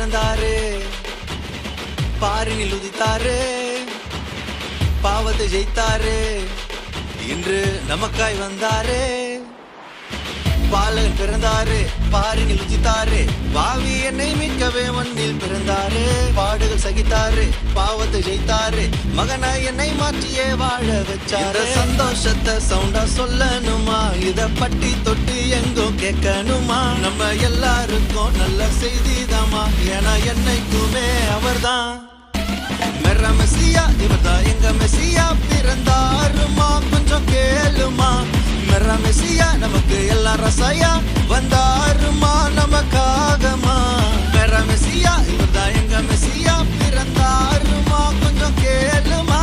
பிறந்தாரு, பாரினில் உதித்தாரு, பாவத்தை ஜெயித்தாரு, இன்று நமக்காய் வந்தாரு. பாலகன் பிறந்தாரு, பாரினில் உதித்தாரு, பாவி என்னை மீட்கவே மண்ணில் பிறந்தாரு. பாடுகள் சகித்தாரு, பாவத்தை ஜெயித்தாரு, மகனாய் என்னை மாற்றியே வாழ வச்சாரு. சந்தோஷத்தை சவுண்டா சொல்லணுமா, இத பட்டி தொட்டி எங்கோ கேட்கணுமா? நம்ம எல்லாருக்கும் நல்ல செய்திதாமா, ஏன்னா என்னைக்குமே அவர்தான் மெர்ரா மெசியா. இவர்தான் எங்க மெசியா, பிறந்தாருமா கொஞ்சம் கேளுமா. மெர்ரா மெசியா நமக்கு எல்லாம் ரசாயா, வந்தாருமா நமக்காகமா. மெர்ரா மெசியா இவர்தான் எங்க மெசியா, பிறந்தாருமா கொஞ்சம் கேளுமா.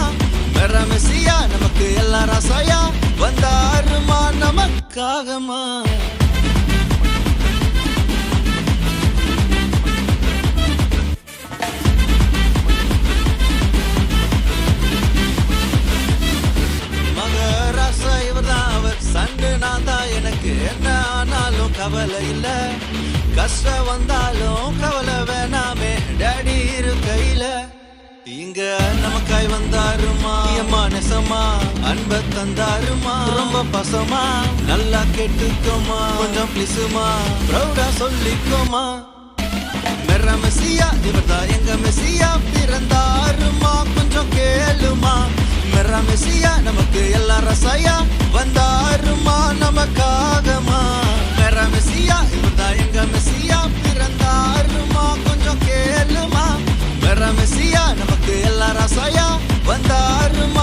மெர்ரா மெசியா நமக்கு எல்லாம் ரசாயா, வந்தாருமா நமக்காகமா. சண்டு நான் தான், எனக்கு என்ன ஆனாலும் கவலை இல்ல. கஷ்டம் வந்தாலும் கவலை வேணாமே, டேடி இரு கையில. இங்க நமக்காய் வந்தாருமா, அம்மா நெசமா, அன்ப தந்தாருமா, ரொம்ப பசமா. நல்லா கேட்டுக்கோமா, கொஞ்சம் பிளிசுமா, ப்ரௌடா சொல்லிக்கோமா. மெர்ரா மெசியா இவர்தான் எங்க மெசியா, பிறந்தாருமா கொஞ்சம் கேளுமா. மெர்ரா மெசியா நமக்கு எல்லாம் ரசாயா, வந்தாருமா நமக்காகமா. மெர்ரா மெசியா இவர்தான் எங்க மெசியா, பிறந்தாருமா கொஞ்சம் கேளுமா. மெர்ரா மெசியா நமக்கு எல்லாம் ரசாயா, வந்தாருமா